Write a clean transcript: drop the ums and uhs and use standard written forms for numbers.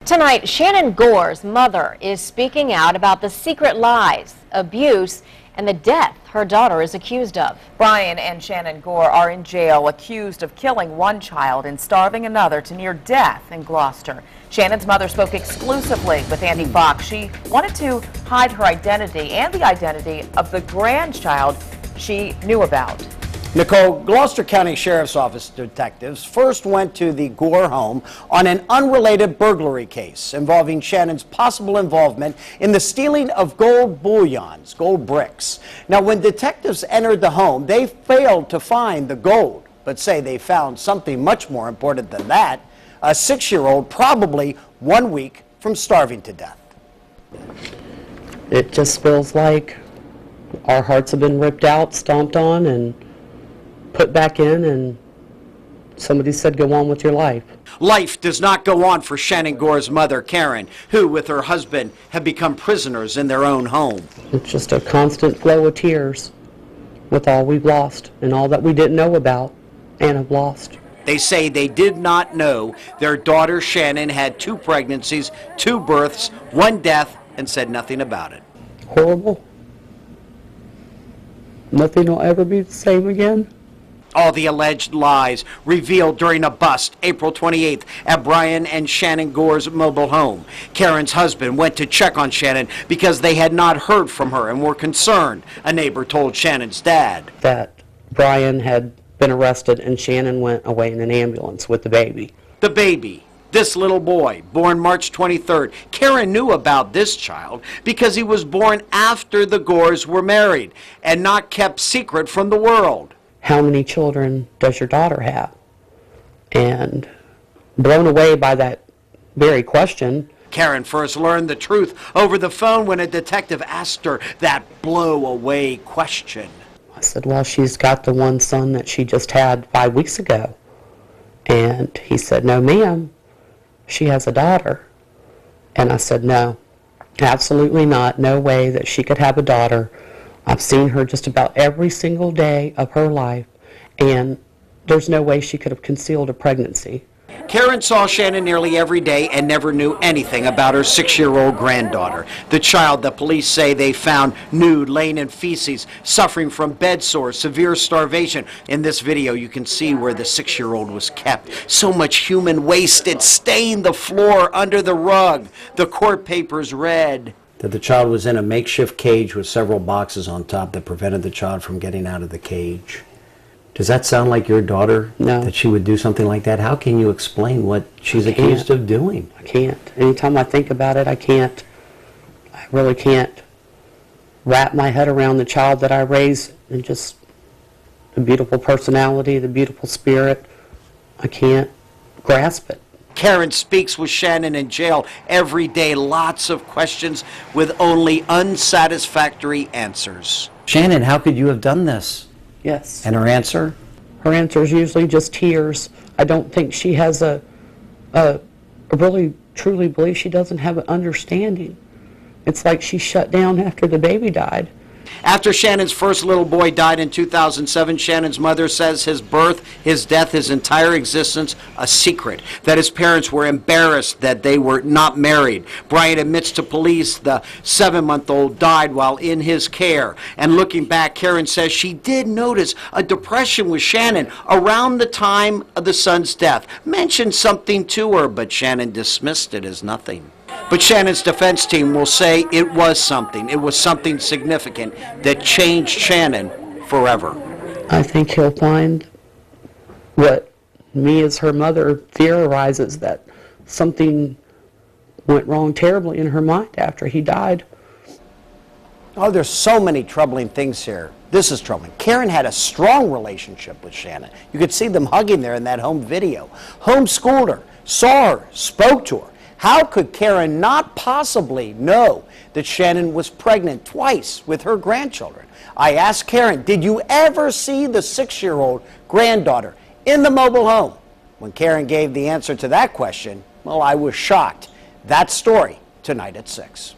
Tonight, Shannon Gore's mother is speaking out about the secret lies, abuse, and the death her daughter is accused of. Brian and Shannon Gore are in jail accused of killing one child and starving another to near death in Gloucester. Shannon's mother spoke exclusively with Andy Fox. She wanted to hide her identity and the identity of the grandchild she knew about. Nicole, Gloucester County Sheriff's Office detectives first went to the Gore home on an unrelated burglary case involving Shannon's possible involvement in the stealing of gold bullions, gold bricks. Now, when detectives entered the home, they failed to find the gold, but say they found something much more important than that, a 6-year-old probably 1 week from starving to death. It just feels like our hearts have been ripped out, stomped on, and put back in, and somebody said, go on with your life. Life does not go on for Shannon Gore's mother, Karen, who, with her husband, have become prisoners in their own home. It's just a constant flow of tears with all we've lost and all that we didn't know about and have lost. They say they did not know their daughter Shannon had 2 pregnancies, 2 births, 1 death, and said nothing about it. Horrible. Nothing will ever be the same again. All the alleged lies revealed during a bust April 28th at Brian and Shannon Gore's mobile home. Karen's husband went to check on Shannon because they had not heard from her and were concerned, a neighbor told Shannon's dad. That Brian had been arrested and Shannon went away in an ambulance with the baby. The baby, this little boy, born March 23rd. Karen knew about this child because he was born after the Gores were married and not kept secret from the world. How many children does your daughter have? And blown away by that very question. Karen first learned the truth over the phone when a detective asked her that blow-away question. I said, well, she's got the one son that she just had 5 weeks ago. And he said, no, ma'am, she has a daughter. And I said, no, absolutely not. No way that she could have a daughter. I've seen her just about every single day of her life, and there's no way she could have concealed a pregnancy. Karen saw Shannon nearly every day and never knew anything about her 6-year-old granddaughter, the child that police say they found nude, laying in feces, suffering from bed sores, severe starvation. In this video, you can see where the 6-year-old was kept. So much human waste, it stained the floor under the rug. The court papers read that the child was in a makeshift cage with several boxes on top that prevented the child from getting out of the cage. Does that sound like your daughter? No. That she would do something like that? How can you explain what she's accused of doing? I can't. Anytime I think about it, I can't. I really can't wrap my head around the child that I raised and just the beautiful personality, the beautiful spirit. I can't grasp it. Karen speaks with Shannon in jail every day. Lots of questions with only unsatisfactory answers. Shannon, how could you have done this? Yes. And her answer? Her answer is usually just tears. I don't think she has I really truly believe she doesn't have an understanding. It's like she shut down after the baby died. After Shannon's first little boy died in 2007, Shannon's mother says his birth, his death, his entire existence, a secret. That his parents were embarrassed that they were not married. Brian admits to police the 7-month-old died while in his care. And looking back, Karen says she did notice a depression with Shannon around the time of the son's death. Mentioned something to her, but Shannon dismissed it as nothing. But Shannon's defense team will say it was something. It was something significant that changed Shannon forever. I think he'll find what me as her mother theorizes, that something went wrong terribly in her mind after he died. Oh, there's so many troubling things here. This is troubling. Karen had a strong relationship with Shannon. You could see them hugging there in that home video. Homeschooled her, saw her, spoke to her. How could Karen not possibly know that Shannon was pregnant twice with her grandchildren? I asked Karen, did you ever see the 6-year-old granddaughter in the mobile home? When Karen gave the answer to that question, well, I was shocked. That story tonight at 6.